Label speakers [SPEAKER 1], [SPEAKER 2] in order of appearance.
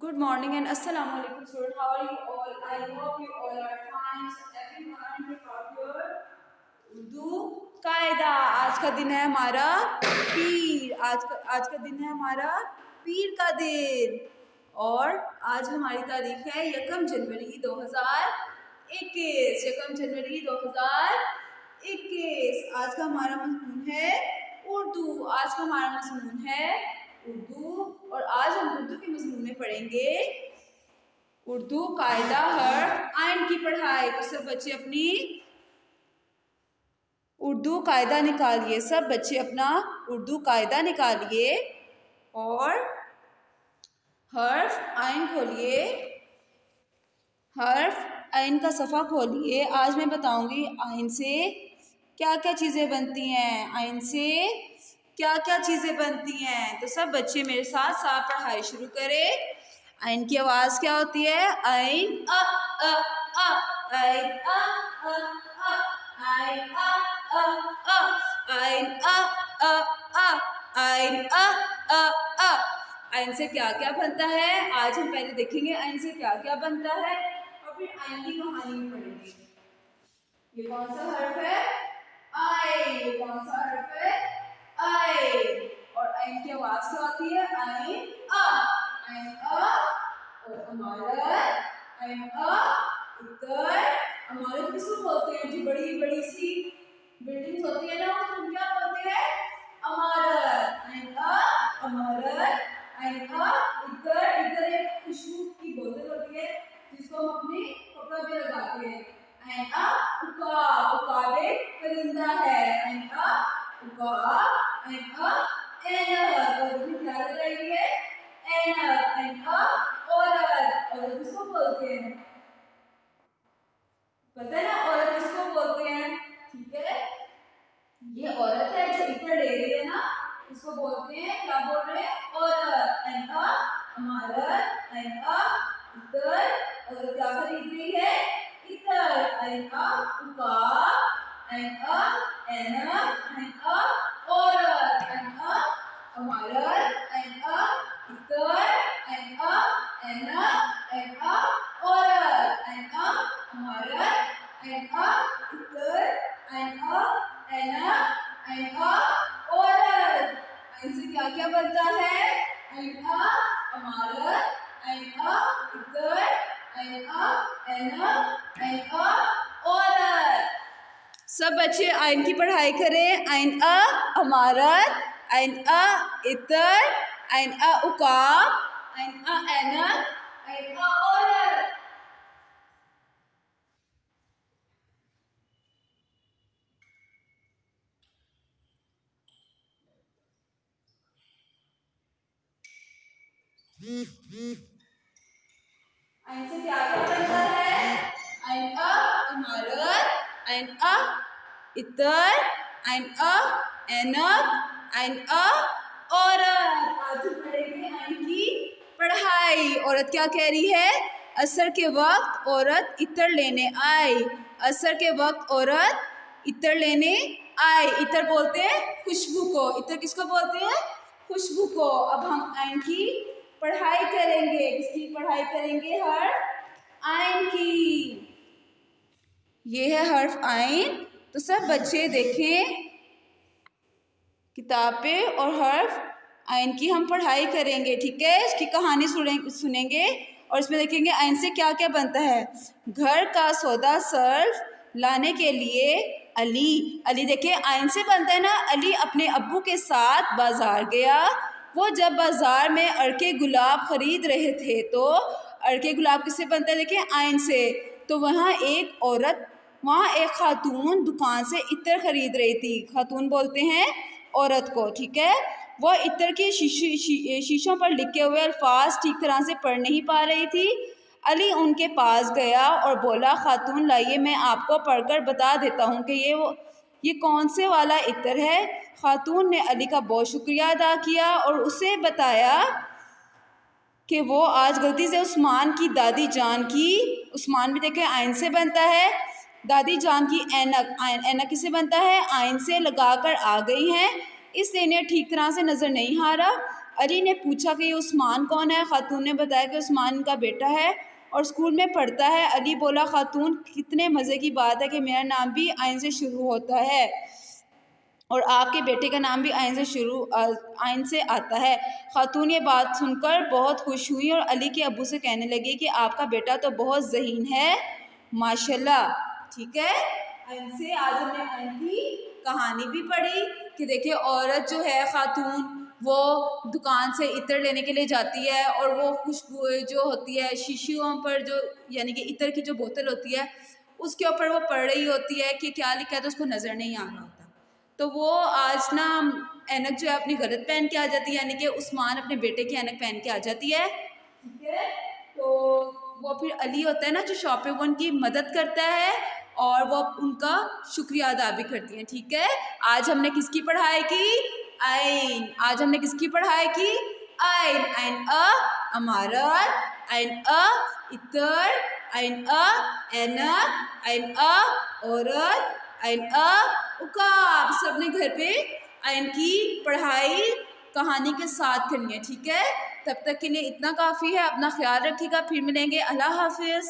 [SPEAKER 1] Good morning and assalamu alaikum student. How are you all? I hope you all are fine. So everyone pick up your Urdu कायदा। आज का दिन है हमारा पीर। आज का दिन है हमारा पीर का दिन और आज हमारी तारीख है 1 जनवरी 2021। 1 जनवरी 2021। आज का हमारा मज़मून है उर्दू। आज का हमारा मज़मून है उर्दू और आज हम उर्दू के मज़मून में पढ़ेंगे उर्दू कायदा हर्फ आइन की पढ़ाई। तो सब बच्चे अपनी उर्दू कायदा निकालिए। सब बच्चे अपना उर्दू कायदा निकालिए और हर्फ आइन खोलिए। हर्फ आइन का सफ़ा खोलिए। आज मैं बताऊंगी आइन से क्या क्या चीज़ें बनती हैं। आइन से क्या क्या चीज़ें बनती हैं। तो सब बच्चे मेरे साथ साथ पढ़ाई शुरू करें। आइन की आवाज़ क्या होती है? आइन अ अ आइन अ आइन आइन आइन आइन से क्या क्या बनता है आज हम पहले देखेंगे। आइन से क्या क्या बनता है और फिर आइन की कहानी भी पढ़ेंगे। ये कौन सा हर्फ है? आइन। ये कौन सा हर्फ है? आइन। और आइन की आवाज क्या होती है? आइन अ। आइन अ और अमारत। आइन अ इतर। अमारत किसको बोलते हैं? जो बड़ी बड़ी सी बिल्डिंग्स होती है ना उसको हम क्या बोलते हैं? अमारत। आइन अ अमारत। आइन अ इतर। इतर एक खुशबू की बोतल होती है जिसको हम अपने कपड़ों पे लगाते हैं। आइन अ उकाब। उकाब एक परिंदा है। आइन अ उकाब। आइन अ ऐनक। और इसमें क्या लगाई है? ऐनक। आइन अ औरत। औरत किसको बोलते हैं? पता है ना औरत किसको बोलते हैं? ठीक है, ये औरत है जो इतर ले रही है ना इसको बोलते हैं, क्या बोल रहे हैं? औरत। आइन अ अमारत। आइन अ इतर। और क्या खरीद रही है? इतर। आइन अ उकाब। आइन अ ऐनक। आइन अ औरत। आइन अ अमारत। आइन अ इतर। आइन अ ऐनक। आइन अ औरत। आइन अ अमारत। आइन अ इतर। आइन अ ऐनक। आइन अ औरत। आइन से क्या क्या बनता है? आइन अ अमारत। आइन अ इतर। आइन अ ऐनक। आइन अ औरत। सब बच्चे आइन की पढ़ाई करें। आइन अ अमारत। आइन अ इतर। आइन अ उकाब। आइन अ ऐनक। आइन अ औरत। आइन से क्या क्या बनता है? आइन अ अमारत। आइन अ इतर। आइन अ ऐनक। आइन अ औरत। आज हम पढ़ेंगे आइन की पढ़ाई। औरत क्या कह रही है? असर के वक्त औरत इतर लेने आई। असर के वक्त औरत इतर लेने आई। इतर बोलते हैं खुशबू को। इतर किसको बोलते हैं? खुशबू को। अब हम आइन की पढ़ाई करेंगे। किसकी पढ़ाई करेंगे? हर्फ आइन की। ये है हर्फ आइन। तो सब बच्चे देखें किताब पे और हर्फ आइन की हम पढ़ाई करेंगे। ठीक है, इसकी कहानी सुनेंगे और इसमें देखेंगे आइन से क्या क्या बनता है। घर का सौदा सर्फ लाने के लिए अली देखिए आइन से बनता है ना। अली अपने अब्बू के साथ बाजार गया। वो जब बाजार में अरके गुलाब खरीद रहे थे तो अरके गुलाब किससे बनता है? देखिए आइन से। तो वहाँ एक खातून दुकान से इत्र खरीद रही थी। खातून बोलते हैं औरत को। ठीक है, वो इत्र के शीशों पर लिखे हुए अल्फाज ठीक तरह से पढ़ नहीं पा रही थी। अली उनके पास गया और बोला, खातून लाइए मैं आपको पढ़कर बता देता हूँ कि ये कौन से वाला इत्र है। खातून ने अली का बहुत शुक्रिया अदा किया और उसे बताया कि वो आज गलती से उस्मान की दादी जान की, उस्मान भी देखे आइन से बनता है, दादी जान की ऐनक किससे बनता है? आइन से लगाकर आ गई हैं, इसलिए इन्हें ठीक तरह से नज़र नहीं आ रहा। अली ने पूछा कि ये उस्मान कौन है। खातून ने बताया कि उस्मान का बेटा है और स्कूल में पढ़ता है। अली बोला, खातून कितने मज़े की बात है कि मेरा नाम भी आइन से शुरू होता है और आपके बेटे का नाम भी आइन से आता है। खातून ये बात सुनकर बहुत खुश हुई और अली के अब्बू से कहने लगी कि आपका बेटा तो बहुत ज़हीन है माशाल्लाह। ठीक है, आइन से आज हमने आइन की कहानी भी पढ़ी कि देखिए औरत जो है खातून वो दुकान से इत्र लेने के लिए जाती है और वो खुशबू जो होती है शीशियों पर जो यानी कि इत्र की जो बोतल होती है उसके ऊपर वो पढ़ रही होती है कि क्या लिखा है तो उसको नज़र नहीं आ रहा होता। तो वो आज ना ऐनक जो है अपनी गलत पहन के आ जाती है, यानी कि उस्मान अपने बेटे की ऐनक पहन के आ जाती है। ठीक है, तो वो फिर अली होता है ना जो शॉप पे, वो उनकी मदद करता है और वो उनका शुक्रिया अदा भी करती हैं। ठीक है, आज हमने किसकी पढ़ाई की? आइन। आज हमने किसकी पढ़ाई की? आइन। आइन अ अमारत, आइन अ इतर, आइन अ ऐनक, आइन अ औरत, आइन अ उकाब। सबने घर पे आइन की पढ़ाई कहानी के साथ करनी है। ठीक है, तब तक के लिए इतना काफ़ी है। अपना ख्याल रखिएगा, फिर मिलेंगे। अल्लाह हाफिज़।